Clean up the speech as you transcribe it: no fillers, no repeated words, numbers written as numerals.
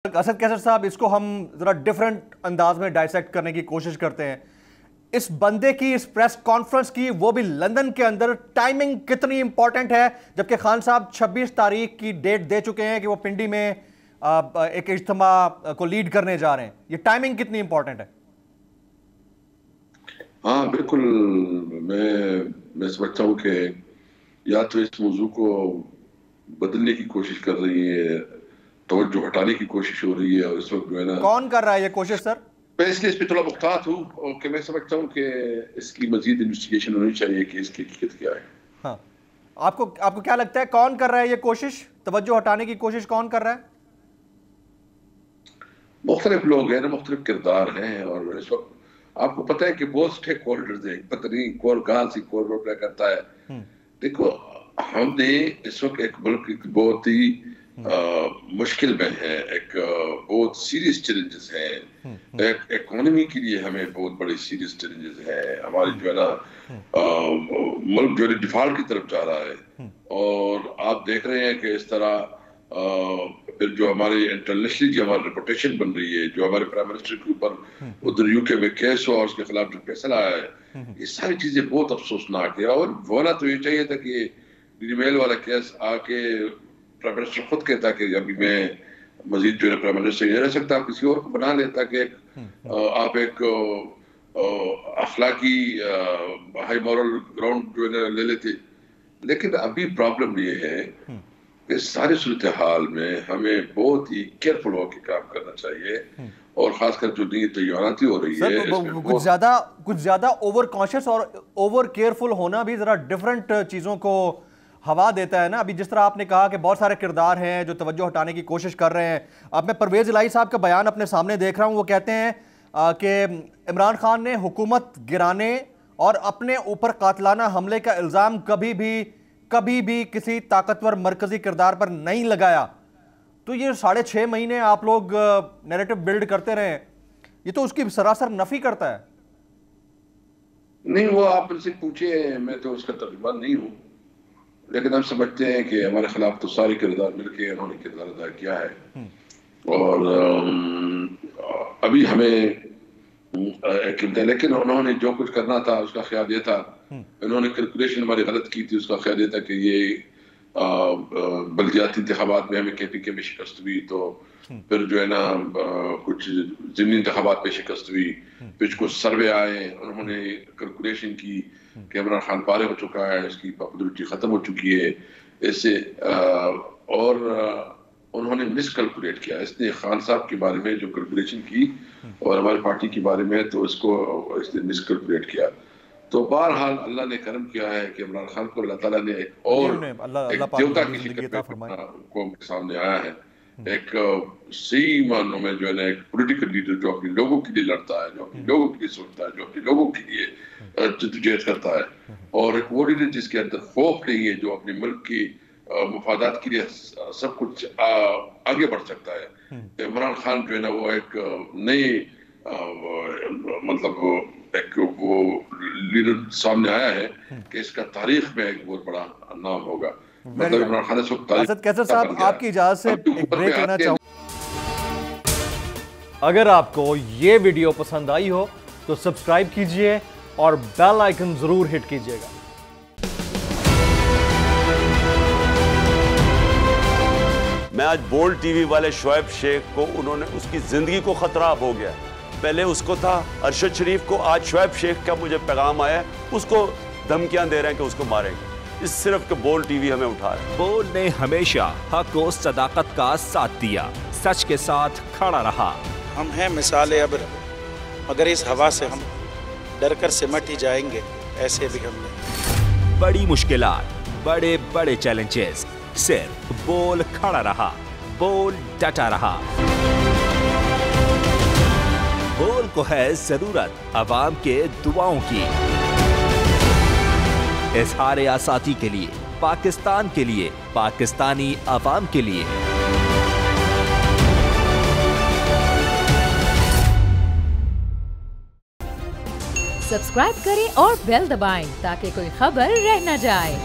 اسد کیسر صاحب، اس کو ہم ذرا ڈیفرنٹ انداز میں ڈائسیکٹ کرنے کی کوشش کرتے ہیں. اس بندے کی اس پریس کانفرنس کی، وہ بھی لندن کے اندر، ٹائمنگ کتنی امپورٹنٹ ہے، جبکہ خان صاحب 26 تاریخ کی ڈیٹ دے چکے ہیں کہ وہ پنڈی میں ایک اجتماع کو لیڈ کرنے جا رہے ہیں. یہ ٹائمنگ کتنی امپورٹنٹ ہے؟ ہاں بالکل، میں سمجھتا ہوں کہ یا تو اس موضوع کو بدلنے کی کوشش کر رہی ہے، توجہ ہٹانے کی کوشش ہو رہی ہے، اور اس وقت جو ہے نا، کون کر رہا ہے یہ کوشش سر؟ میں اس لیے اس پہ تھوڑا محتاط ہوں، اور کہ میں سمجھتا ہوں کہ اس کی مزید انویسٹیگیشن ہونی چاہیے کہ اس کی حقیقت کیا ہے. ہاں، آپ کو کیا لگتا ہے کون کر رہا ہے یہ کوشش؟ توجہ ہٹانے کی کوشش کون کر رہا ہے؟ مختلف لوگ ہیں نا، مختلف کردار ہیں، اور اس وقت آپ کو پتہ ہے کہ بہت سٹیک ہولڈرز ہیں، پتہ نہیں کون کہاں سے کون رول پلے کرتا ہے. دیکھو، ہم نے اس وقت ایک ملک بہت ہی مشکل میں ہے، ایک بہت سیریس چیلنجز ہیں، ایک اکانومی کے لیے ہمیں بہت بڑی سیریس چیلنجز ہیں. ہماری جو ہے نا ملک جو ہے ڈیفالٹ کی طرف جا رہا ہے، اور آپ دیکھ رہے ہیں کہ اس طرح پھر جو ہماری انٹرنیشنلی جو ہماری ریپوٹیشن بن رہی ہے، جو ہمارے پرائم منسٹر کے اوپر ادھر یو کے میں کیس ہوا اور اس کے خلاف جو فیصلہ آیا ہے، یہ ساری چیزیں بہت افسوسناک ہے. اور ہونا تو یہ چاہیے تھا کہ ڈیلی میل والا کیس آ کے پرائم منسٹر خود کہتا کہ ابھی میں مزید جو ہے پرائم منسٹر نہیں رہ سکتا، آپ کسی اور کو بنا لیتا کہ آپ ایک اخلاقی ہائی مورل گراؤنڈ جو ہے لے لیتے. لیکن ابھی پرابلم یہ ہے کہ ساری صورتحال میں ہمیں بہت ہی کیئرفل ہو کے کام کرنا چاہیے، اور خاص کر جو نئی تیارتی ہو رہی ہے، کچھ زیادہ اوور کانشیس اور اوور کیئرفل ہونا بھی ذرا ڈیفرنٹ چیزوں کو ہوا دیتا ہے نا. ابھی جس طرح آپ نے کہا کہ بہت سارے کردار ہیں جو توجہ ہٹانے کی کوشش کر رہے ہیں. اب میں پرویز الہی صاحب کا بیان اپنے سامنے دیکھ رہا ہوں، وہ کہتے ہیں کہ عمران خان نے حکومت گرانے اور اپنے اوپر قاتلانہ حملے کا الزام کبھی بھی کسی طاقتور مرکزی کردار پر نہیں لگایا. تو یہ 6.5 مہینے آپ لوگ نیریٹو بلڈ کرتے رہے، یہ تو اس کی سراسر نفی کرتا ہے. نہیں، وہ آپ ان سے پوچھے، میں تو اس کا ترجمان نہیں ہوں، لیکن ہم سمجھتے ہیں کہ ہمارے خلاف تو ساری کردار مل کے انہوں نے کردار ادا کیا ہے. اور ابھی ہمیں لیکن انہوں نے جو کچھ کرنا تھا اس کا خیال یہ تھا، انہوں نے کیلکولیشن ہماری غلط کی تھی. اس کا خیال یہ تھا کہ یہ بلدیاتی انتخابات میں ہمیں KPK میں شکست ہوئی، تو پھر جو ہے نا کچھ ضمنی انتخابات میں شکست ہوئی، پھر کچھ سروے آئے، انہوں نے کیلکولیشن کی کہ عمران خان فارغ ہو چکا ہے، اس کی پاپولرٹی ختم ہو چکی ہے، ایسے اور انہوں نے مس کیلکولیٹ کیا. اس نے خان صاحب کے بارے میں جو کیلکولیشن کی اور ہماری پارٹی کے بارے میں، تو اس نے مس کیلکولیٹ کیا. تو بہرحال اللہ نے کرم کیا ہے کہ عمران خان کو اللہ تعالیٰ نے ایک اور دیوتا کی شکل میں قوم کے سامنے آیا ہے، ایک صحیح معنوں میں جو ہے نا ایک پولیٹیکل لیڈر جو اپنے لوگوں کے لیے لڑتا ہے، جو اپنے لوگوں کے لیے سوچتا ہے، جو اپنے لوگوں کے لیے جدوجہد کرتا ہے، اور ایک وہ لیڈر جس کے اندر خوف نہیں ہے، جو اپنے ملک کی مفادات کے لیے سب کچھ آگے بڑھ سکتا ہے. عمران خان جو ہے نا وہ ایک نئی مطلب ایک وہ لیڈر سامنے آیا ہے کہ اس کا تاریخ میں ایک بہت بڑا نام ہوگا. مطلب عمران خان اس وقت اسد کیسر صاحب، آپ کی اجازت سے ایک بریک لینا چاہوں. اگر آپ کو یہ ویڈیو پسند آئی ہو تو سبسکرائب کیجئے اور بیل آئیکن ضرور ہٹ کیجئے گا. میں آج بولڈ ٹی وی والے شعیب شیخ کو، انہوں نے اس کی زندگی کو خطرہ ہو گیا. پہلے اس کو تھا ارشد شریف کو، آج شعیب شیخ کا مجھے پیغام آیا ہے، اس کو دھمکیاں دے رہے ہیں کہ اس کو ماریں گے. اس صرف کہ بولڈ ٹی وی ہمیں اٹھا رہا ہے. بولڈ نے ہمیشہ حق و صداقت کا ساتھ دیا، سچ کے ساتھ کھڑا رہا. ہم ہیں مثال ابر، مگر اس ہوا سے ہم ڈر کر سمٹ ہی جائیں گے، ایسے بھی ہم نے. بڑی مشکلات، بڑے بڑے چیلنجز، صرف بول کھڑا رہا، بول ڈٹا رہا. بول کو ہے ضرورت عوام کے دعاؤں کی. اظہار آزادی کے لیے، پاکستان کے لیے، پاکستانی عوام کے لیے. سبسکرائب کریں اور بیل دبائیں تاکہ کوئی خبر رہ نہ جائے.